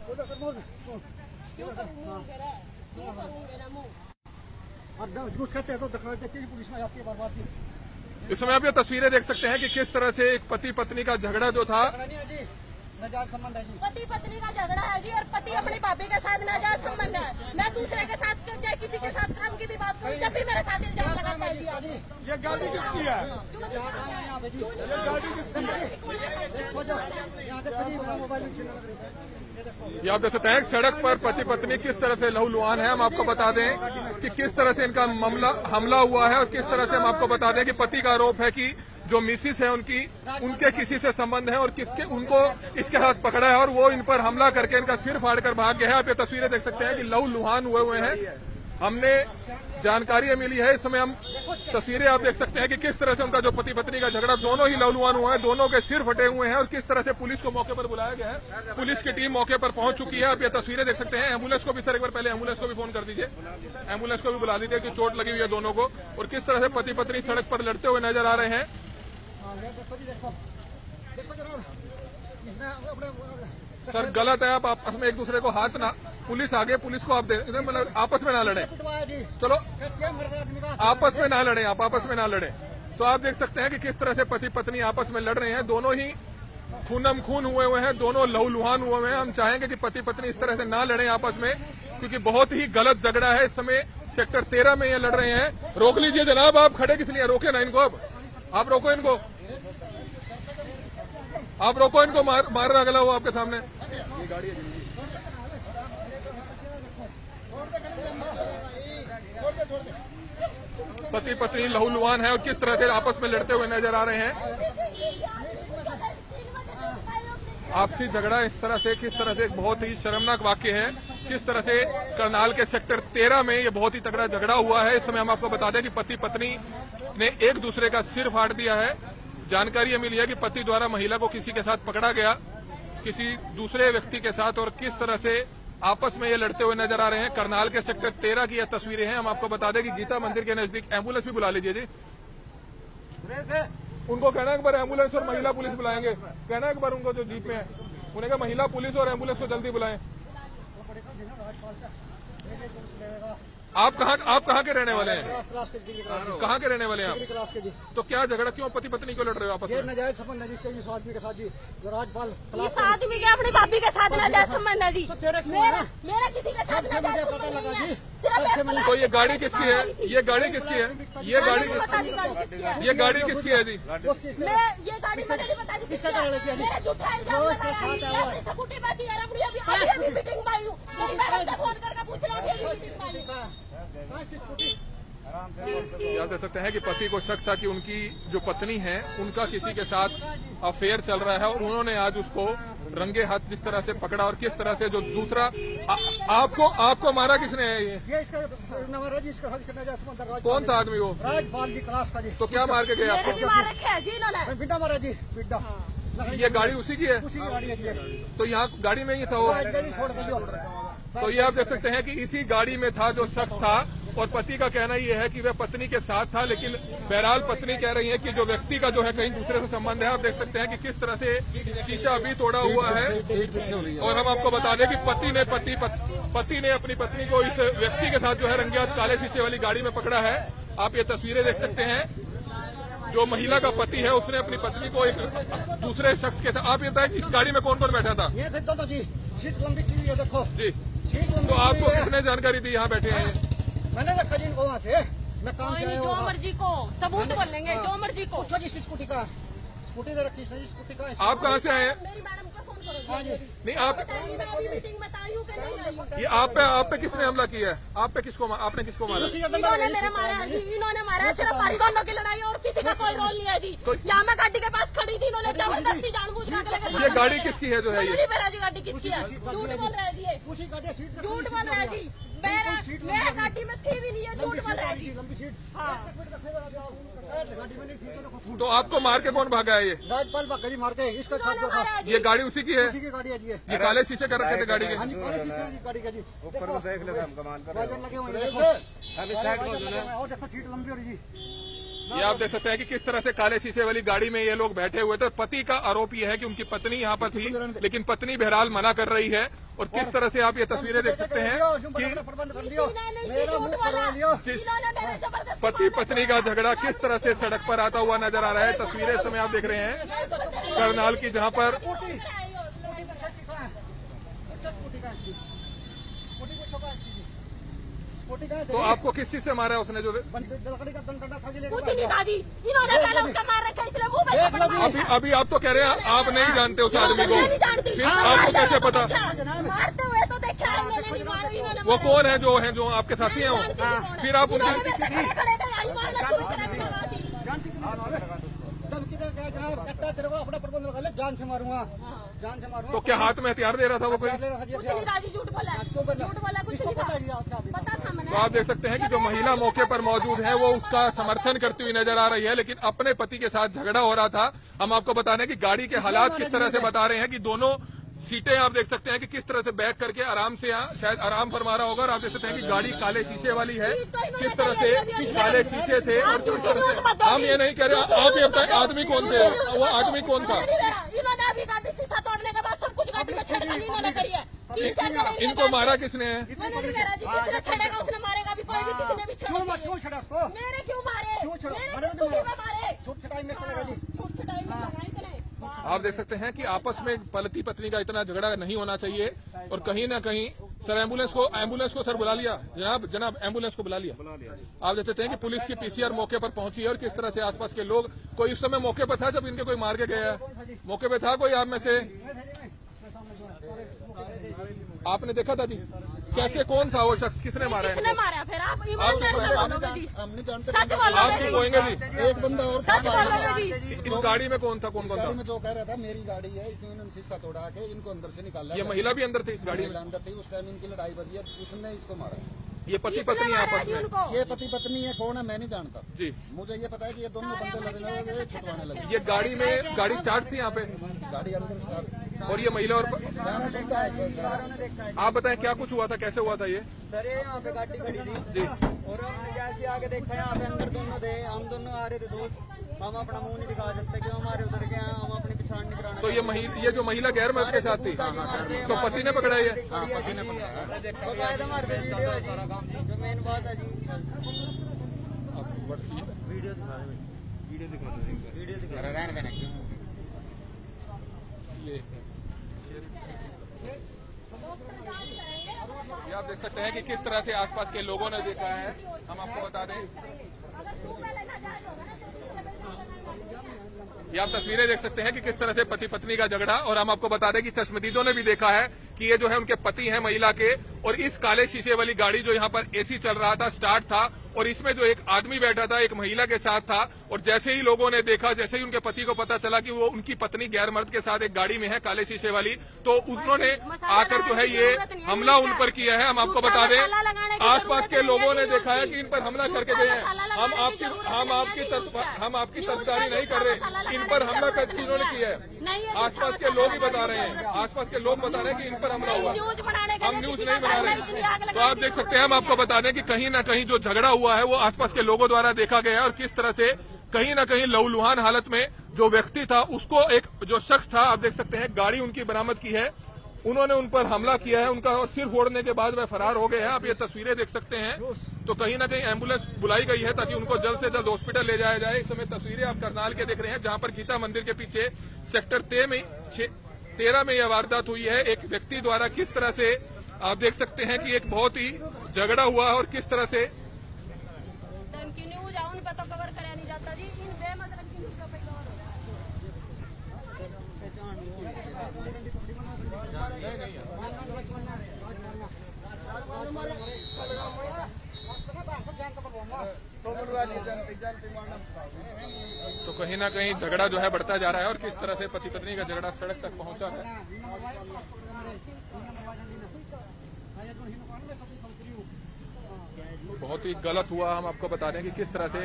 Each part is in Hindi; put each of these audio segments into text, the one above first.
इस समय आप ये तस्वीरें देख सकते हैं कि किस तरह से एक पति पत्नी का झगड़ा जो था, पति पत्नी का झगड़ा है जी, और पति अपनी भाभी के साथ नाजायज संबंध है। मैं दूसरे के साथ चाहे किसी के साथ काम की भी बात करूँ, जब भी मेरे साथ इल्जाम लगाता है। ये गाड़ी किसकी है? ये आप देख सकते हैं सड़क पर पति पत्नी किस तरह से लहूलुहान है। हम आपको बता दें कि किस तरह से इनका हमला हुआ है और किस तरह से हम आपको बता दें कि पति का आरोप है कि जो मिसिस है उनके किसी से संबंध है और उनको इसके साथ पकड़ा है और वो इन पर हमला करके इनका सिर फाड़ कर भाग गया है। आप ये तस्वीरें देख सकते हैं कि लहूलुहान हुए हैं। हमने जानकारी मिली है, इस समय हम तस्वीरें आप देख सकते हैं कि किस तरह से उनका जो पति पत्नी का झगड़ा, दोनों ही लहूलुहान हुआ है, दोनों के सिर फटे हुए हैं और किस तरह से पुलिस को मौके पर बुलाया गया है। पुलिस की टीम मौके पर पहुंच चुकी है। आप ये तस्वीरें देख सकते हैं। एम्बुलेंस को भी सर एक बार पहले एम्बुलेंस को भी फोन कर दीजिए, एम्बुलेंस को भी बुला दीजिए कि चोट लगी हुई है दोनों को, और किस तरह से पति पत्नी सड़क पर लड़ते हुए नजर आ रहे हैं। सर गलत है, आप आपस में एक दूसरे को हाथ ना, पुलिस आगे, पुलिस को आप मतलब आपस में ना लड़े, चलो आपस में ना लड़े, आप आपस में ना लड़े। तो आप देख सकते हैं कि किस तरह से पति पत्नी आपस में लड़ रहे हैं, दोनों ही खूनम खून हुए हैं, दोनों लहूलुहान हुए हैं। हम चाहेंगे कि पति पत्नी इस तरह से ना लड़े आपस में, क्योंकि बहुत ही गलत झगड़ा है। इस समय सेक्टर 13 में ये लड़ रहे हैं। रोक लीजिए जनाब, आप खड़े किस लिए? रोके ना इनको, अब आप रोको इनको, आप रोको इनको, मार रहा अगला हुआ आपके सामने। पति पत्नी लहूलुहान है और किस तरह से आपस में लड़ते हुए नजर आ रहे हैं। आपसी झगड़ा इस तरह से, किस तरह से, एक बहुत ही शर्मनाक वाक्य है। किस तरह से करनाल के सेक्टर 13 में ये बहुत ही तगड़ा झगड़ा हुआ है। इस समय हम आपको बता दें कि पति पत्नी ने एक दूसरे का सिर फाड़ दिया है। जानकारी ये मिली है कि पति द्वारा महिला को किसी के साथ पकड़ा गया, किसी दूसरे व्यक्ति के साथ, और किस तरह से आपस में ये लड़ते हुए नजर आ रहे हैं। करनाल के सेक्टर 13 की यह तस्वीरें हैं। हम आपको बता दें कि गीता मंदिर के नजदीक, एम्बुलेंस भी बुला लीजिए जी, उनको कहना एक बार एम्बुलेंस और महिला पुलिस बुलाएंगे, कहना एक बार उनको जो जीप में है उन्हें कहा महिला पुलिस और एम्बुलेंस को जल्दी बुलाएं। आप कहाँ के रहने वाले हैं? कहाँ के रहने वाले हैं आप? तो क्या झगड़ा, क्यों पति पत्नी को लड़ रहे हो आपस में? नाजायज संबंध है जिसके इस आदमी के साथ जी, जो राजपाल इस आदमी के अपनी भाभी के साथ नाजायज संबंध है जी। मेरा किसी के साथ नाजायज पता लगा जी। तो ये गाड़ी किसकी है? ये गाड़ी किसकी है? ये गाड़ी किसकी है जी? ये गाड़ी मैंने नहीं बता दी किसका है। मेरा झूठा इल्जाम लगाया है, स्कूटी पे थी यार, अभी मीटिंग में आई हूं, मैडम का फोन करके पूछ रहा हूं अभी मीटिंग में आई हूं। आप देख सकते हैं कि पति को शक था कि उनकी जो पत्नी है उनका किसी के साथ अफेयर चल रहा है, और उन्होंने आज उसको रंगे हाथ जिस तरह से पकड़ा, और किस तरह से जो दूसरा आपको मारा किसने है? ये इसका जी, इसका कौन था आदमी वो? राजपाल जी, क्लास का जी। तो क्या मार के गए आपको? बिड्डा मारा जी, बिड्डा। ये गाड़ी उसी की है? उसी की गाड़ी है। तो यहाँ गाड़ी में ही था वो? तो ये आप देख सकते हैं कि इसी गाड़ी में था जो शख्स था, और पति का कहना यह है कि वह पत्नी के साथ था, लेकिन बहरहाल पत्नी कह रही है कि जो व्यक्ति का जो है कहीं दूसरे से संबंध है। आप देख सकते हैं कि किस तरह से शीशा अभी तोड़ा हुआ है, और हम आपको बता दें कि पति ने अपनी पत्नी को इस व्यक्ति के साथ जो है रंगे हाथ काले शीशे वाली गाड़ी में पकड़ा है। आप ये तस्वीरें देख सकते हैं। जो महिला का पति है उसने अपनी पत्नी को एक दूसरे शख्स के साथ, आप ये बताएं इस गाड़ी में कौन कौन बैठा था? ये दोनों जी, सीट लंबी की है, देखो जी। तो आपको किसने जानकारी दी यहाँ बैठे हैं? मैंने रखा जी इनको वहाँ से, मैं काम से जो मर्जी को सबूत बोलेंगे, जो मर्जी को। स्कूटी का, स्कूटी से रखी स्कूटी का। आप कहाँ से आए? मेरी मैडम को फोन करो। नहीं आप, मीटिंग में आई हूँ कि नहीं आई हूँ? ये आप पे किसने हमला किया है? आपने किसको मारा? इन्होंने मेरा मारा जी, इन्होंने मारा। सिर्फ हमारी दोनों की लड़ाई, और किसी का कोई रोल नहीं है जी। यहाँ मैं गाड़ी के पास खड़ी थी, इन्होंने जबरदस्ती जानबूझ कर। ये गाड़ी किसकी है जो है? ये गाड़ी किसकी है? झूठ बोल रहा है जी, झूठ बोल रहा है जी। मैं गाड़ी में थी भी नहीं है, झूठ बोल रहा है जी। तो आपको मार के कौन भागा है? ये राजपाल बाकरी मार के इसका ये गाड़ी उसी की है? उसी की गाड़ी है जी। ये काले शीशे कर रखे थे गाड़ी के? हाँ जी, काले शीशे की गाड़ी का जी। ऊपर में देख ले, हम कमाल कर रहे हैं। लगे हुए हैं, हम इस साइड को जो है, और देखो सीट लंबी हो रही जी। ये आप देख सकते हैं कि किस तरह से काले शीशे वाली गाड़ी में ये लोग बैठे हुए थे। पति का आरोप यह है कि उनकी पत्नी यहाँ पर थी, लेकिन पत्नी बहरहाल मना कर रही है, और किस तरह से आप ये तस्वीरें देख सकते हैं कि प्रबंध कर लियो, मेरा मुंह करवा लियो। पति पत्नी का झगड़ा किस तरह से सड़क पर आता हुआ नजर आ रहा है। तस्वीरें इस समय आप देख रहे हैं करनाल की, जहां पर तो आपको किस चीज से मारा है उसने? जो लकड़ी का डंडा था जी, लेके कुछ नहीं था जी, इन्होंने पहले उसका मार रखा है, इसलिए मुंह में थप्पड़ मारा। अभी आप तो कह रहे हैं आप नहीं जानते उस आदमी को, मैं नहीं जानती। फिर आपको कैसे पता? मारते हुए तो देखा है मैंने, नहीं मारा इन्होंने। वो कौन है जो आपके साथी हैं? वो फिर आप उनकी तेरे को अपना प्रबंध कर ले, जान से मारूंगा, जान से मारूंगा। तो क्या हाथ में हथियार दे रहा था वो कोई? कुछ नहीं था जी, झूठ बोला, झूठ बोला, कुछ नहीं था, पता था मैंने। तो आप देख सकते हैं कि जो महिला मौके पर मौजूद है वो उसका समर्थन करती हुई नजर आ रही है, लेकिन अपने पति के साथ झगड़ा हो रहा था। हम आपको बता रहे हैं कि गाड़ी के हालात किस तरह से बता रहे हैं कि दोनों सीटें आप देख सकते हैं कि किस तरह से बैक करके आराम से यहाँ शायद आराम फरमा रहा होगा। और आप देख सकते हैं कि गाड़ी काले शीशे वाली है, किस तरह से काले शीशे थे और किस तरह से। हम ये नहीं कह रहे, आप ये बताएं आदमी कौन थे, वो आदमी कौन था? इन्होंने अभी गाड़ी शीशा तोड़ने के बाद सब कुछ गाड़ी में छेड़खानी इन्होंने करी है। इनको मारा किसने है? मैंने नहीं करा जी, जिसने छेड़ेगा उसने मारेगा, अभी कोई भी किसी ने भी छेड़ा। क्यों छड़ा उसको? मेरे क्यों मारे? मेरे स्कूटी में मारे, छूट छटाई में करेगा जी। छूट छटाई में लगाई कि नहीं? आप देख सकते हैं कि आपस में पति पत्नी का इतना झगड़ा नहीं होना चाहिए। और कहीं ना कहीं सर एम्बुलेंस को सर बुला लिया, जनाब एम्बुलेंस को बुला लिया। आप देख सकते हैं कि पुलिस की पीसीआर मौके पर पहुंची है और किस तरह से आसपास के लोग, कोई उस समय मौके पर था जब इनके कोई मार के गया? मौके पे था कोई आप में से? आपने देखा था जी? कैसे, कौन था वो शख्स, किसने मारा है? किसने मारा? फिर आप ईमानदारी से बोलो जी। हम नहीं जानते। सच बोलो आप क्यों कहेंगे जी? एक बंदा और सच बोलो जी। इस गाड़ी में कौन था, कौन गाड़ी था? में जो कह रहा था मेरी गाड़ी है, इसी ने शीशा तोड़ा के इनको अंदर से निकाला। ये महिला भी अंदर थी गाड़ी में? अंदर थी, उस टाइम इनकी लड़ाई बजी है, उसने इसको मारा। ये पति पत्नी आपस में? ये पति पत्नी है, कौन है मैं नहीं जानता जी। मुझे ये पता है कि ये दोनों बंदे लड़ने लगे, छुटवाने लगे। ये गाड़ी में, गाड़ी स्टार्ट थी यहाँ पे गाड़ी अंदर स्टार्ट, और ये महिला और मैंने देखा है। आप बताएं क्या कुछ हुआ था, कैसे हुआ था ये? सर ये यहाँ पे गाड़ी खड़ी थी जी। और हमने जैसे आगे देखा यहाँ पे अंदर दोनों थे, हम दोनों आ रहे थे दोस्त। हम अपना मुंह नहीं दिखा सकते कि हमारे उधर के हैं, हम अपनी पहचान नहीं कराना। तो ये जो महिला गैर मर्द के साथ थी, तो पति ने पकड़ा ये? पति ने पकड़ा हमारे पे वीडियो है जी, जो मेन बात है जी। वीडियो दिखा ये आप देख सकते हैं कि किस तरह से आसपास के लोगों ने देखा है। हम आपको बता दें, ये आप तस्वीरें देख सकते हैं कि किस तरह से पति पत्नी का झगड़ा। और हम आपको बता दें कि चश्मदीदों ने भी देखा है कि ये जो है उनके पति हैं महिला के, और इस काले शीशे वाली गाड़ी जो यहाँ पर एसी चल रहा था, स्टार्ट था, और इसमें जो एक आदमी बैठा था एक महिला के साथ था। और जैसे ही लोगों ने देखा, जैसे ही उनके पति को पता चला कि वो उनकी पत्नी गैर मर्द के साथ एक गाड़ी में है काले शीशे वाली, तो उन्होंने आकर जो है ये हमला उन पर किया है। हम आपको बता दें आसपास के लोगों ने देखा है कि इन पर हमला करके गए हैं। हम आपकी तस्करी नहीं कर रहे, इन पर हमला करके इन्होंने किया है। आसपास के लोग ही बता रहे हैं, आसपास के लोग बता रहे हैं कि इन पर हमला हुआ। हम न्यूज नहीं बना रहे। तो आप देख सकते हैं, हम आपको बता दें कि कहीं ना कहीं जो झगड़ा हुआ है वो आसपास के लोगों द्वारा देखा गया है। और किस तरह से कहीं ना कहीं लहूलुहान हालत में जो व्यक्ति था, उसको एक जो शख्स था, आप देख सकते हैं गाड़ी उनकी बरामद की है, उन्होंने उन पर हमला किया है उनका, और सिर फोड़ने के बाद वह फरार हो गए हैं। आप ये तस्वीरें देख सकते हैं। तो कहीं ना कहीं एम्बुलेंस बुलाई गई है ताकि उनको जल्द से जल्द हॉस्पिटल ले जाया जाए। इस समय तस्वीरें आप करनाल के देख रहे हैं, जहां पर गीता मंदिर के पीछे सेक्टर 13 में यह वारदात हुई है। एक व्यक्ति द्वारा किस तरह से आप देख सकते हैं कि एक बहुत ही झगड़ा हुआ और किस तरह से तो कहीं ना कहीं झगड़ा जो है बढ़ता जा रहा है और किस तरह से पति पत्नी का झगड़ा सड़क तक पहुंचा है। बहुत ही गलत हुआ। हम आपको बता दें कि किस तरह से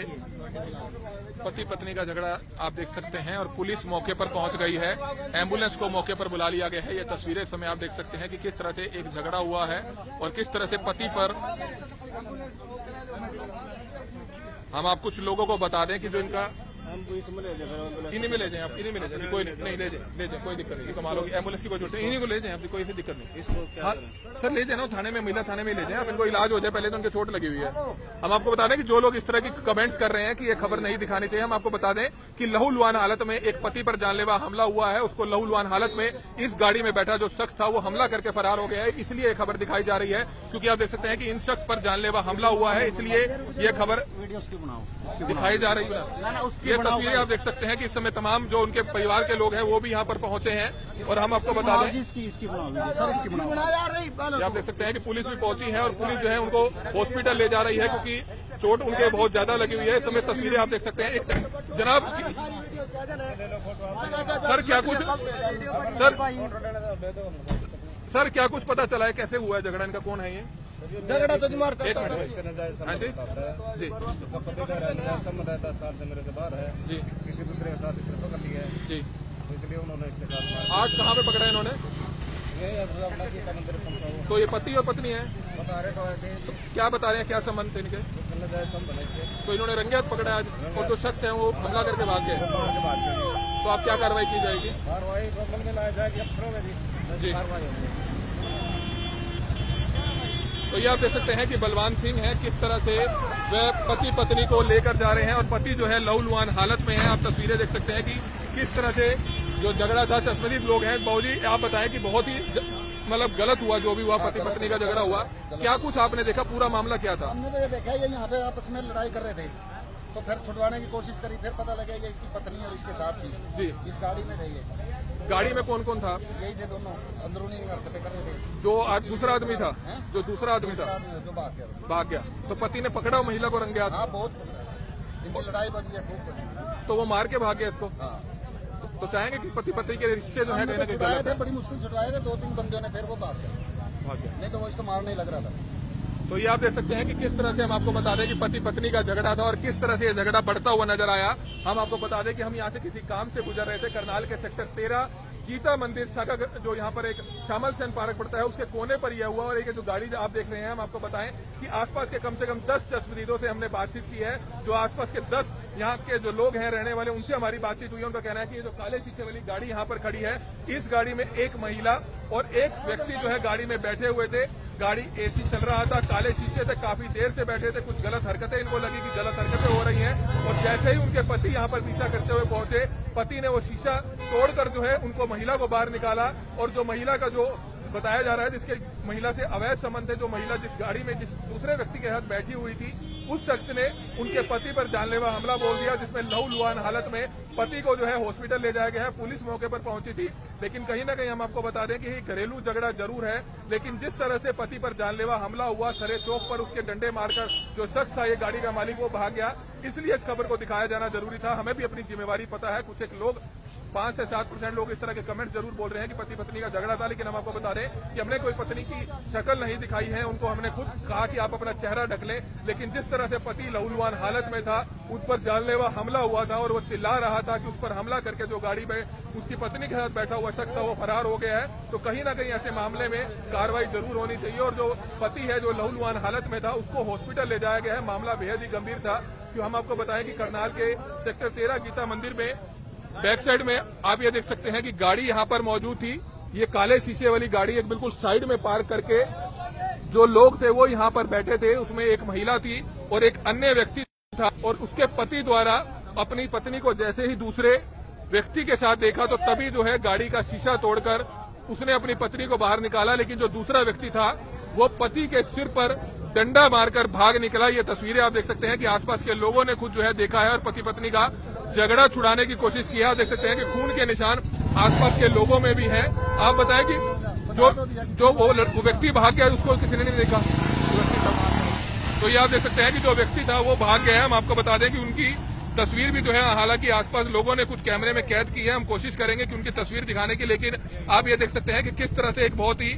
पति पत्नी का झगड़ा आप देख सकते हैं और पुलिस मौके पर पहुंच गई है, एम्बुलेंस को मौके पर बुला लिया गया है। ये तस्वीरें समय आप देख सकते हैं कि किस तरह से एक झगड़ा हुआ है और किस तरह से पति पर। हम आप कुछ लोगों को बता दें कि जो इनका हम इसमें ले जाए, इन्हीं में ले जाए आप, इन्हीं में ले जाए, कोई नहीं ले जाए, कोई दिक्कत नहीं, कमाल होगी, एम्बुलेंस की कोई जरूरत नहीं, इन्हीं को ले जाए, आपकी कोई ऐसी दिक्कत नहीं। इसको क्या हाँ सर ले जाए ना थाने में, महिला थाने में ले जाए आप, इनको इलाज हो जाए, पहले तो उनके चोट लगी हुई है। हम आपको बता दें कि जो लोग इस तरह की कमेंट्स कर रहे हैं कि ये खबर नहीं दिखानी चाहिए, हम आपको बता दें कि लहूलुहान हालत में एक पति पर जानलेवा हमला हुआ है, उसको लहूलुहान हालत में इस गाड़ी में बैठा जो शख्स था वो हमला करके फरार हो गया है, इसलिए ये खबर दिखाई जा रही है, क्योंकि आप देख सकते हैं कि इन शख्स पर जानलेवा हमला हुआ है, इसलिए ये खबर दिखाई जा रही है। ये तस्वीरें आप देख सकते हैं कि इस समय तमाम जो उनके परिवार के लोग हैं वो भी यहाँ पर पहुंचे हैं, और हम आपको बता दें आप देख सकते हैं कि पुलिस भी पहुंची है, और पुलिस जो है उनको हॉस्पिटल ले जा रही है, क्योंकि चोट उनके बहुत ज्यादा लगी हुई है। इस समय तस्वीरें आप देख सकते हैं। एक सेकंड जनाब, सर क्या कुछ सर क्या कुछ पता चला है, कैसे हुआ है झगड़ा, इनका कौन है ये? झगड़ा तो मारता एक मिनट हाँ जी जी संबंध है, 10 साल से मेरे से बाहर है जी, किसी दूसरे के साथ इसने पकड़ लिया है, जी, इसलिए उन्होंने इसके साथ मारा। आज कहाँ पे पकड़ा है इन्होंने? अपना गीता मंदिर पहुंचा हुआ तो ये पति और पत्नी है, बता रहे तो ऐसे ही क्या बता रहे हैं, क्या संबंध थे इनके? संबंध है इससे, तो इन्होंने रंगे हाथ पकड़ा आज, और जो शख्स है वो हमला करके भाग गए, बाहर के बाद में तो आप क्या कार्रवाई की जाएगी? कार्रवाई अमल में लाया जाएगी, अफसरों में जी। भी कार्रवाई होगी। तो ये आप देख सकते हैं कि बलवान सिंह है, किस तरह से वह पति पत्नी को लेकर जा रहे हैं, और पति जो है लहूलुहान हालत में है। आप तस्वीरें देख सकते हैं कि किस तरह से जो झगड़ा था, चश्मदीद लोग हैं। बाबूजी आप बताएं कि बहुत ही मतलब गलत हुआ जो भी हुआ, पति पत्नी का झगड़ा हुआ, क्या कुछ आपने देखा, पूरा मामला क्या था? हमने तो ये देखा ये यहाँ पे आपस में लड़ाई कर रहे थे, तो फिर छुड़वाने की कोशिश करी, फिर पता लगा ये इसकी पत्नी और इसके साथ थी जी। इस गाड़ी में थे ये, गाड़ी में कौन कौन था? यही थे दोनों, अंदरूनी हरकतें कर रहे थे। जो आज दूसरा आदमी था, जो दूसरा आदमी था जो भाग गया, तो पति ने पकड़ा वो महिला को रंगे हाथ, हाँ बहुत इनकी लड़ाई बची है, खूब बची। तो वो मार के भाग गया इसको। हाँ तो चाहेंगे कि पति पत्नी के रिश्ते जो है कहीं ना कहीं छुड़ाए गलत थे, है। बड़ी मुश्किल छुड़वाए थे 2-3 बंदों ने, फिर वो भाग गया, नहीं तो वो इसको मारने ही लग रहा था। तो ये आप देख सकते हैं कि किस तरह से हम आपको बता दें कि पति पत्नी का झगड़ा था, और किस तरह से ये झगड़ा बढ़ता हुआ नजर आया। हम आपको बता दें कि हम यहाँ से किसी काम से गुजर रहे थे, करनाल के सेक्टर 13 गीता मंदिर शाखा जो यहाँ पर एक श्यामल सेन पार्क पड़ता है, उसके कोने पर यह हुआ। और एक जो गाड़ी आप देख रहे हैं, हम आपको बताएं कि आसपास के कम से कम 10 चश्मदीदों से हमने बातचीत की है, जो आसपास के 10 यहाँ के जो लोग हैं रहने वाले, उनसे हमारी बातचीत हुई है। उनका कहना है कि ये जो काले शीशे वाली गाड़ी यहाँ पर खड़ी है, इस गाड़ी में एक महिला और एक व्यक्ति जो है गाड़ी में बैठे हुए थे। गाड़ी एसी चल रहा था, काले शीशे थे, काफी देर से बैठे थे, कुछ गलत हरकतें इनको लगी कि गलत हरकतें हो रही हैं, और जैसे ही उनके पति यहाँ पर पीछा करते हुए पहुंचे, पति ने वो शीशा तोड़कर जो है उनको महिला को बाहर निकाला, और जो महिला का जो बताया जा रहा है जिसके महिला से अवैध संबंध है, जो महिला जिस गाड़ी में जिस दूसरे व्यक्ति के साथ बैठी हुई थी, उस शख्स ने उनके पति पर जानलेवा हमला बोल दिया, जिसमें लहूलुहान हालत में पति को जो है हॉस्पिटल ले जाया गया है। पुलिस मौके पर पहुंची थी, लेकिन कहीं ना कहीं हम आपको बता दें कि घरेलू झगड़ा जरूर है, लेकिन जिस तरह से पति पर जानलेवा हमला हुआ, सरे चौक पर उसके डंडे मारकर जो शख्स था, ये गाड़ी का मालिक, वो भाग गया, इसलिए इस खबर को दिखाया जाना जरूरी था। हमें भी अपनी जिम्मेवारी पता है, कुछ एक लोग 5 से 7% लोग इस तरह के कमेंट जरूर बोल रहे हैं कि पति पत्नी का झगड़ा था, लेकिन हम आपको बता रहे हैं कि हमने कोई पत्नी की शक्ल नहीं दिखाई है, उनको हमने खुद कहा कि आप अपना चेहरा ढक लें, लेकिन जिस तरह से पति लहूलुहान हालत में था, उस पर जानलेवा हमला हुआ था, और वो चिल्ला रहा था कि उस पर हमला करके जो गाड़ी में उसकी पत्नी के साथ बैठा हुआ शख्स था वो फरार हो गया है। तो कहीं ना कहीं ऐसे मामले में कार्रवाई जरूर होनी चाहिए, और जो पति है जो लहूलुहान हालत में था, उसको हॉस्पिटल ले जाया गया है। मामला बेहद ही गंभीर था, क्यों हम आपको बताएं कि करनाल के सेक्टर 13 गीता मंदिर में बैक साइड में आप ये देख सकते हैं कि गाड़ी यहाँ पर मौजूद थी, ये काले शीशे वाली गाड़ी एक बिल्कुल साइड में पार्क करके जो लोग थे वो यहाँ पर बैठे थे, उसमें एक महिला थी और एक अन्य व्यक्ति था, और उसके पति द्वारा अपनी पत्नी को जैसे ही दूसरे व्यक्ति के साथ देखा, तो तभी जो है गाड़ी का शीशा तोड़कर उसने अपनी पत्नी को बाहर निकाला, लेकिन जो दूसरा व्यक्ति था वो पति के सिर पर डंडा मारकर भाग निकला। ये तस्वीरें आप देख सकते हैं कि आसपास के लोगों ने खुद जो है देखा है, और पति पत्नी का झगड़ा छुड़ाने की कोशिश की है। आप देख सकते हैं कि खून के निशान आसपास के लोगों में भी हैं। आप बताएं कि जो वो व्यक्ति भाग गया उसको किसी ने नहीं देखा, तो ये आप देख सकते हैं कि जो व्यक्ति था वो भाग गया है। हम आपको बता दें कि उनकी तस्वीर भी जो है हालांकि आसपास लोगों ने कुछ कैमरे में कैद की है, हम कोशिश करेंगे कि उनकी तस्वीर दिखाने की, लेकिन आप ये देख सकते हैं कि किस तरह से एक बहुत ही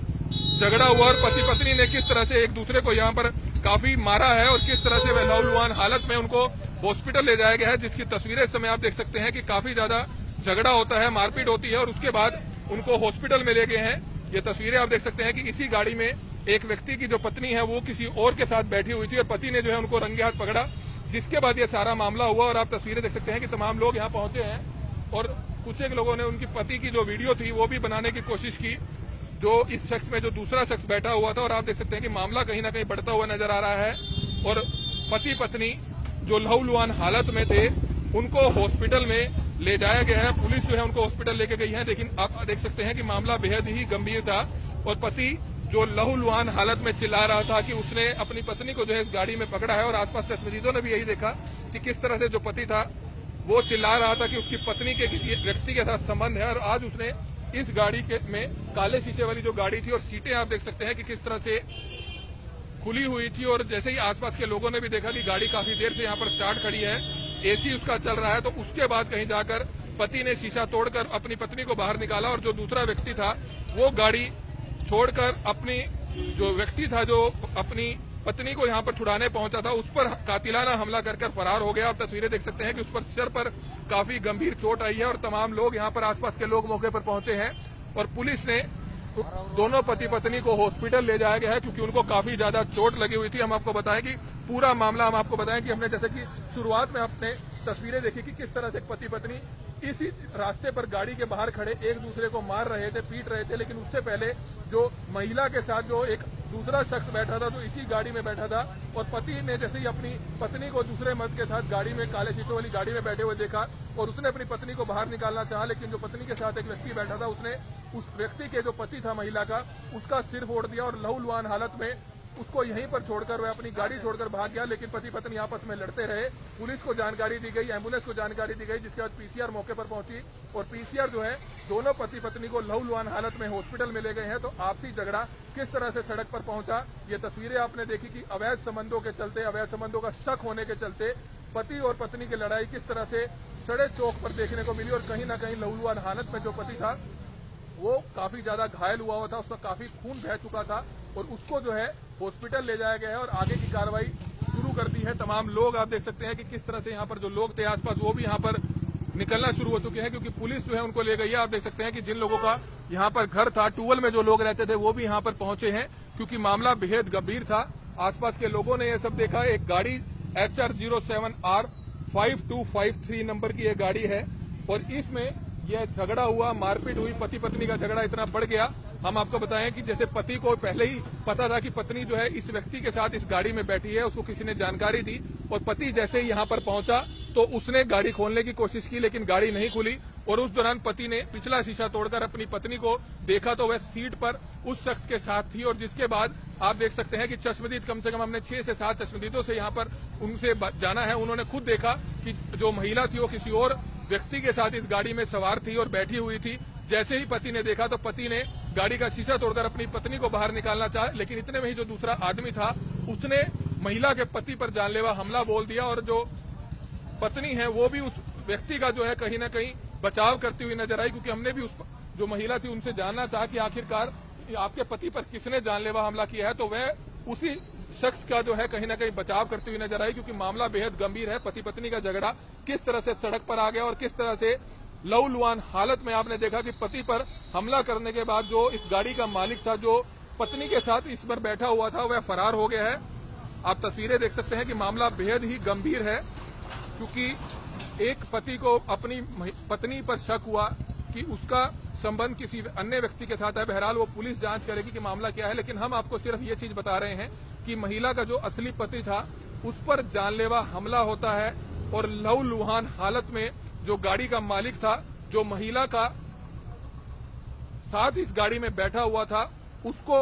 झगड़ा हुआ, और पति पत्नी ने किस तरह से एक दूसरे को यहाँ पर काफी मारा है, और किस तरह से वह लहूलुहान हालत में उनको हॉस्पिटल ले जाया गया है, जिसकी तस्वीरें इस समय आप देख सकते हैं कि काफी ज्यादा झगड़ा होता है, मारपीट होती है, और उसके बाद उनको हॉस्पिटल में ले गए हैं। ये तस्वीरें आप देख सकते हैं कि इसी गाड़ी में एक व्यक्ति की जो पत्नी है वो किसी और के साथ बैठी हुई थी, और पति ने जो है उनको रंगे हाथ पकड़ा, जिसके बाद ये सारा मामला हुआ और आप तस्वीरें देख सकते हैं कि तमाम लोग यहाँ पहुंचे हैं और कुछ एक लोगों ने उनकी पति की जो वीडियो थी वो भी बनाने की कोशिश की, जो इस शख्स में जो दूसरा शख्स बैठा हुआ था। और आप देख सकते हैं कि मामला कहीं ना कहीं बढ़ता हुआ नजर आ रहा है और पति पत्नी जो लहूलुहान हालत में थे उनको हॉस्पिटल में ले जाया गया है। पुलिस जो है उनको हॉस्पिटल लेके गई है, लेकिन आप देख सकते हैं कि मामला बेहद ही गंभीर था और पति जो लहूलुहान हालत में चिल्ला रहा था कि उसने अपनी पत्नी को जो है इस गाड़ी में पकड़ा है। और आसपास चश्मदीदों ने भी यही देखा कि किस तरह से जो पति था वो चिल्ला रहा था कि उसकी पत्नी के किसी व्यक्ति के साथ संबंध है। और आज उसने इस गाड़ी में काले शीशे वाली जो गाड़ी थी और सीटें आप देख सकते हैं कि किस तरह से खुली हुई थी और जैसे ही आसपास के लोगों ने भी देखा कि गाड़ी काफी देर से यहाँ पर स्टार्ट खड़ी है, एसी उसका चल रहा है, तो उसके बाद कहीं जाकर पति ने शीशा तोड़कर अपनी पत्नी को बाहर निकाला और जो दूसरा व्यक्ति था वो गाड़ी छोड़कर अपनी जो व्यक्ति था जो अपनी पत्नी को यहाँ पर छुड़ाने पहुंचा था उस पर कातिलाना हमला कर फरार हो गया। आप तस्वीरें देख सकते हैं कि उस पर सिर पर काफी गंभीर चोट आई है और तमाम लोग यहाँ पर आसपास के लोग मौके पर पहुंचे हैं और पुलिस ने दोनों पति पत्नी को हॉस्पिटल ले जाया गया है क्योंकि उनको काफी ज्यादा चोट लगी हुई थी। हम आपको बताएं कि पूरा मामला हम आपको बताएं कि हमने जैसे कि शुरुआत में आपने तस्वीरें देखी कि किस तरह से पति पत्नी इसी रास्ते पर गाड़ी के बाहर खड़े एक दूसरे को मार रहे थे, पीट रहे थे, लेकिन उससे पहले जो महिला के साथ जो एक दूसरा शख्स बैठा था जो इसी गाड़ी में बैठा था और पति ने जैसे ही अपनी पत्नी को दूसरे मर्द के साथ गाड़ी में काले शीशों वाली गाड़ी में बैठे हुए देखा और उसने अपनी पत्नी को बाहर निकालना चाहा, लेकिन जो पत्नी के साथ एक व्यक्ति बैठा था उसने उस व्यक्ति के जो पति था महिला का उसका सिर फोड़ दिया और लहूलुहान हालत में उसको यहीं पर छोड़कर वह अपनी गाड़ी छोड़कर भाग गया। लेकिन पति पत्नी आपस में लड़ते रहे। पुलिस को जानकारी दी गई, एम्बुलेंस को जानकारी दी गई, जिसके बाद पीसीआर मौके पर पहुंची और पीसीआर जो है दोनों पति पत्नी को लहूलुहान हालत में हॉस्पिटल में ले गए हैं। तो आपसी झगड़ा किस तरह से सड़क पर पहुंचा ये तस्वीरें आपने देखी कि अवैध संबंधों के चलते, अवैध संबंधों का शक होने के चलते पति और पत्नी की लड़ाई किस तरह से सड़क चौक पर देखने को मिली और कहीं ना कहीं लहूलुहान हालत में जो पति था वो काफी ज्यादा घायल हुआ था, उसका काफी खून बह चुका था और उसको जो है हॉस्पिटल ले जाया गया है और आगे की कार्रवाई शुरू कर दी है। तमाम लोग आप देख सकते हैं कि किस तरह से यहाँ पर जो लोग थे आसपास वो भी यहाँ पर निकलना शुरू हो चुके हैं क्योंकि पुलिस जो है उनको ले गई है। आप देख सकते हैं कि जिन लोगों का यहाँ पर घर था, टूवल में जो लोग रहते थे वो भी यहाँ पर पहुंचे हैं क्योंकि मामला बेहद गंभीर था। आसपास के लोगों ने यह सब देखा। एक गाड़ी HR07R 5253 नंबर की यह गाड़ी है और इसमें यह झगड़ा हुआ, मारपीट हुई, पति पत्नी का झगड़ा इतना बढ़ गया। हम आपको बताएं कि जैसे पति को पहले ही पता था कि पत्नी जो है इस व्यक्ति के साथ इस गाड़ी में बैठी है, उसको किसी ने जानकारी दी और पति जैसे ही यहाँ पर पहुंचा तो उसने गाड़ी खोलने की कोशिश की लेकिन गाड़ी नहीं खुली और उस दौरान पति ने पिछला शीशा तोड़कर अपनी पत्नी को देखा तो वह सीट पर उस शख्स के साथ थी और जिसके बाद आप देख सकते हैं कि चश्मदीद कम से कम हमने 6 से 7 चश्मदीदों से यहाँ पर उनसे जाना है। उन्होंने खुद देखा कि जो महिला थी वो किसी और व्यक्ति के साथ इस गाड़ी में सवार थी और बैठी हुई थी। जैसे ही पति ने देखा तो पति ने गाड़ी का शीशा तोड़कर अपनी पत्नी को बाहर निकालना चाहा, लेकिन इतने में ही जो दूसरा आदमी था उसने महिला के पति पर जानलेवा हमला बोल दिया और जो पत्नी है वो भी उस व्यक्ति का जो है कहीं ना कहीं बचाव करती हुई नजर आई क्योंकि हमने भी उस जो महिला थी उनसे जानना चाहा कि आखिरकार आपके पति पर किसने जानलेवा हमला किया है, तो वह उसी शख्स का जो है कहीं ना कहीं बचाव करती हुई नजर आई क्योंकि मामला बेहद गंभीर है। पति पत्नी का झगड़ा किस तरह से सड़क पर आ गया और किस तरह से लहूलुहान हालत में आपने देखा कि पति पर हमला करने के बाद जो इस गाड़ी का मालिक था जो पत्नी के साथ इस पर बैठा हुआ था वह फरार हो गया है। आप तस्वीरें देख सकते हैं कि मामला बेहद ही गंभीर है क्योंकि एक पति को अपनी पत्नी पर शक हुआ कि उसका संबंध किसी अन्य व्यक्ति के साथ है। बहरहाल वो पुलिस जांच करेगी कि मामला क्या है, लेकिन हम आपको सिर्फ ये चीज बता रहे हैं कि महिला का जो असली पति था उस पर जानलेवा हमला होता है और लहूलुहान हालत में जो गाड़ी का मालिक था, जो महिला का साथ इस गाड़ी में बैठा हुआ था, उसको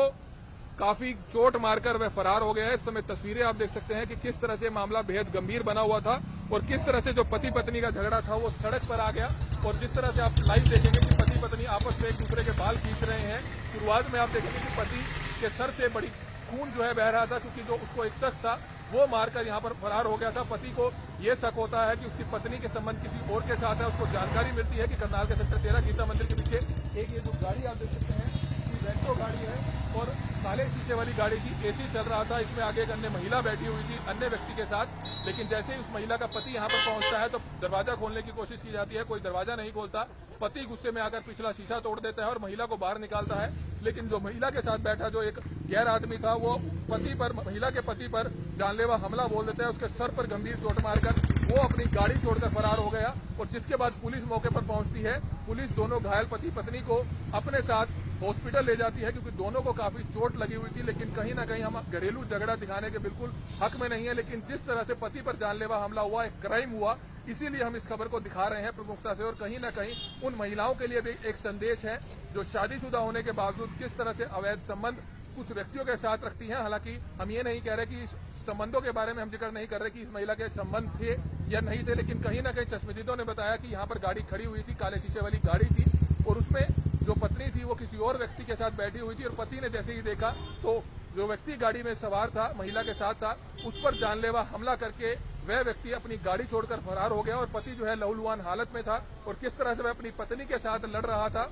काफी चोट मारकर वह फरार हो गया है। इस समय तस्वीरें आप देख सकते हैं कि किस तरह से मामला बेहद गंभीर बना हुआ था और किस तरह से जो पति पत्नी का झगड़ा था वो सड़क पर आ गया और जिस तरह से आप लाइव देखेंगे कि पति पत्नी आपस में एक दूसरे के बाल खींच रहे हैं। शुरुआत में आप देखेंगे कि पति के सर से बड़ी खून जो है बह रहा था क्योंकि जो उसको एक शख्स था वो मारकर यहाँ पर फरार हो गया था। पति को ये शक होता है कि उसकी पत्नी के संबंध किसी और के साथ है। उसको जानकारी मिलती है कि करनाल के सेक्टर 13 गीता मंदिर के पीछे एक ये जो गाड़ी आप देख सकते हैं रेंटो गाड़ी है और काले शीशे वाली गाड़ी थी, एसी चल रहा था, इसमें आगे एक अन्य महिला बैठी हुई थी अन्य व्यक्ति के साथ। लेकिन जैसे ही उस महिला का पति यहाँ पर पहुंचता है तो दरवाजा खोलने की कोशिश की जाती है, कोई दरवाजा नहीं खोलता। पति गुस्से में आकर पिछला शीशा तोड़ देता है और महिला को बाहर निकालता है। लेकिन जो महिला के साथ बैठा जो एक गैर आदमी था, वो महिला के पति पर जानलेवा हमला बोल देता है। उसके सर पर गंभीर चोट मारकर वो अपनी गाड़ी छोड़कर फरार हो गया। और जिसके बाद पुलिस मौके पर पहुंचती है। पुलिस दोनों घायल पति पत्नी को अपने साथ हॉस्पिटल ले जाती है, क्योंकि दोनों को काफी चोट लगी हुई थी। लेकिन कहीं ना कहीं हम घरेलू झगड़ा दिखाने के बिल्कुल हक में नहीं है, लेकिन जिस तरह से पति पर जानलेवा हमला हुआ, एक क्राइम हुआ, इसीलिए हम इस खबर को दिखा रहे हैं प्रमुखता से। और कहीं ना कहीं उन महिलाओं के लिए भी एक संदेश है जो शादीशुदा होने के बावजूद किस तरह से अवैध संबंध कुछ व्यक्तियों के साथ रखती हैं। हालांकि हम ये नहीं कह रहे कि इस संबंधों के बारे में हम जिक्र नहीं कर रहे कि इस महिला के संबंध थे या नहीं थे, लेकिन कहीं ना कहीं चश्मदीदों ने बताया कि यहाँ पर गाड़ी खड़ी हुई थी, काले शीशे वाली गाड़ी थी, और उसमें जो पत्नी थी वो किसी और व्यक्ति के साथ बैठी हुई थी। और पति ने जैसे ही देखा तो जो व्यक्ति गाड़ी में सवार था, महिला के साथ था, उस पर जानलेवा हमला करके वह व्यक्ति अपनी गाड़ी छोड़कर फरार हो गया। और पति जो है लहूलुहान हालत में था और किस तरह से वह अपनी पत्नी के साथ लड़ रहा था।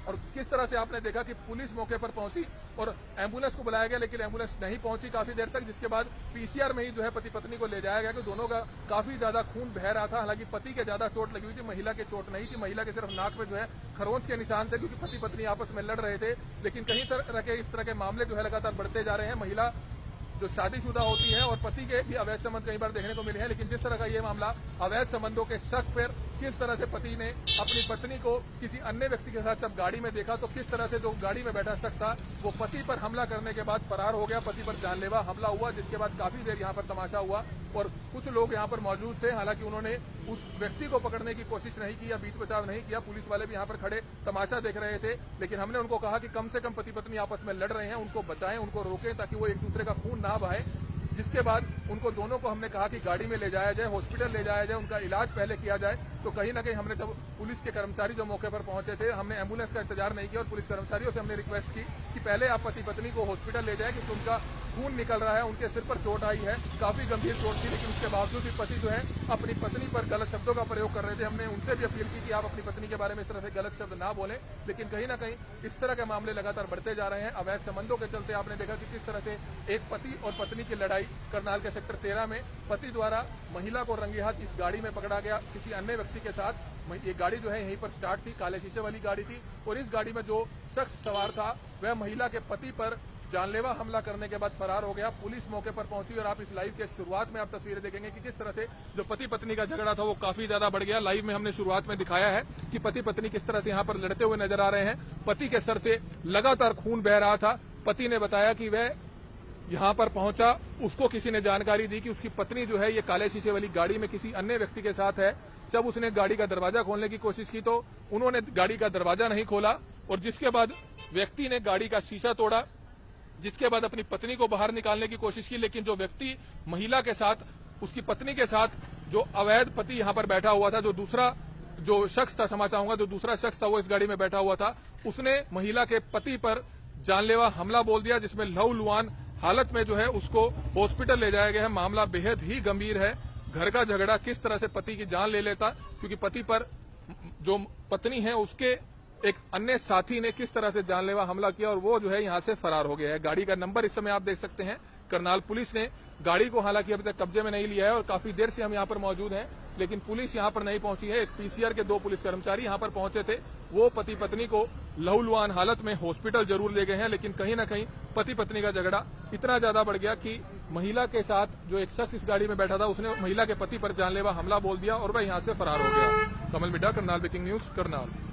और किस तरह से आपने देखा कि पुलिस मौके पर पहुंची और एम्बुलेंस को बुलाया गया, लेकिन एम्बुलेंस नहीं पहुंची काफी देर तक, जिसके बाद पीसीआर में ही जो है पति पत्नी को ले जाया गया। कि दोनों का काफी ज्यादा खून बह रहा था। हालांकि पति के ज्यादा चोट लगी हुई थी, महिला के चोट नहीं थी। महिला के सिर्फ नाक में जो है खरोंच के निशान थे, क्योंकि पति पत्नी आपस में लड़ रहे थे। लेकिन कहीं तरह के इस तरह के मामले जो है लगातार बढ़ते जा रहे हैं। महिला जो शादीशुदा होती है और पति के भी अवैध संबंध कई बार देखने को मिले हैं, लेकिन जिस तरह का ये मामला अवैध संबंधों के शक पर किस तरह से पति ने अपनी पत्नी को किसी अन्य व्यक्ति के साथ जब गाड़ी में देखा तो किस तरह से जो गाड़ी में बैठा शख्स था वो पति पर हमला करने के बाद फरार हो गया। पति पर जानलेवा हमला हुआ, जिसके बाद काफी देर यहाँ पर तमाशा हुआ और कुछ लोग यहाँ पर मौजूद थे। हालांकि उन्होंने उस व्यक्ति को पकड़ने की कोशिश नहीं की या बीच बचाव नहीं किया। पुलिस वाले भी यहाँ पर खड़े तमाशा देख रहे थे, लेकिन हमने उनको कहा कि कम से कम पति पत्नी आपस में लड़ रहे हैं, उनको बचाएं, उनको रोकें, ताकि वो एक दूसरे का खून ना बहाए। जिसके बाद उनको दोनों को हमने कहा कि गाड़ी में ले जाया जाए, हॉस्पिटल ले जाया जाए, उनका इलाज पहले किया जाए। तो कहीं ना कहीं हमने जब पुलिस के कर्मचारी जो मौके पर पहुंचे थे, हमने एम्बुलेंस का इंतजार नहीं किया और पुलिस कर्मचारियों से हमने रिक्वेस्ट की कि पहले आप पति पत्नी को हॉस्पिटल ले जाए, क्योंकि उनका खून निकल रहा है, उनके सिर पर चोट आई है, काफी गंभीर चोट थी। लेकिन उसके बावजूद भी पति जो है अपनी पत्नी पर गलत शब्दों का प्रयोग कर रहे थे। हमने उनसे भी अपील की कि आप अपनी पत्नी के बारे में इस तरह से गलत शब्द ना बोलें। लेकिन कहीं ना कहीं इस तरह के मामले लगातार बढ़ते जा रहे हैं। अवैध संबंधों के चलते आपने देखा कि किस तरह से एक पति और पत्नी की लड़ाई करनाल के सेक्टर 13 में पति द्वारा महिला को रंगे हाथ इस गाड़ी में पकड़ा गया किसी अन्य व्यक्ति के साथ। ये गाड़ी जो है यहीं पर स्टार्ट थी, काले शीशे वाली गाड़ी थी, और इस गाड़ी में जो शख्स सवार था वह महिला के पति पर जानलेवा हमला करने के बाद फरार हो गया। पुलिस मौके पर पहुंची और आप इस लाइव के शुरुआत में आप तस्वीरें देखेंगे कि किस तरह से जो पति पत्नी का झगड़ा था वो काफी ज्यादा बढ़ गया। लाइव में हमने शुरुआत में दिखाया है कि पति पत्नी किस तरह से यहाँ पर लड़ते हुए नजर आ रहे हैं। पति के सर से लगातार खून बह रहा था। पति ने बताया कि वह यहाँ पर पहुंचा, उसको किसी ने जानकारी दी कि उसकी पत्नी जो है ये काले शीशे वाली गाड़ी में किसी अन्य व्यक्ति के साथ है। जब उसने गाड़ी का दरवाजा खोलने की कोशिश की तो उन्होंने गाड़ी का दरवाजा नहीं खोला और जिसके बाद व्यक्ति ने गाड़ी का शीशा तोड़ा, जिसके बाद अपनी पत्नी को बाहर निकालने की कोशिश की। लेकिन जो व्यक्ति महिला के साथ, उसकी पत्नी के साथ जो अवैध पति यहाँ पर बैठा हुआ था, जो दूसरा जो शख्स था, क्षमा चाहूंगा, जो दूसरा शख्स था वो इस गाड़ी में बैठा हुआ था, उसने महिला के पति पर जानलेवा हमला बोल दिया, जिसमें लहूलुहान हालत में जो है उसको हॉस्पिटल ले जाया गया है। मामला बेहद ही गंभीर है। घर का झगड़ा किस तरह से पति की जान ले लेता, क्योंकि पति पर जो पत्नी है उसके एक अन्य साथी ने किस तरह से जानलेवा हमला किया और वो जो है यहाँ से फरार हो गया है। गाड़ी का नंबर इस समय आप देख सकते हैं। करनाल पुलिस ने गाड़ी को हालांकि अभी तक कब्जे में नहीं लिया है और काफी देर से हम यहाँ पर मौजूद हैं, लेकिन पुलिस यहाँ पर नहीं पहुंची है। एक पीसीआर के 2 पुलिस कर्मचारी यहाँ पर पहुंचे थे, वो पति पत्नी को लहूलुहान हालत में हॉस्पिटल जरूर ले गए हैं। लेकिन कहीं ना कहीं पति पत्नी का झगड़ा इतना ज्यादा बढ़ गया कि महिला के साथ जो एक शख्स इस गाड़ी में बैठा था उसने महिला के पति पर जानलेवा हमला बोल दिया और वह यहाँ से फरार हो गया। कमल मिड्डा, करनाल ब्रेकिंग न्यूज, करनाल।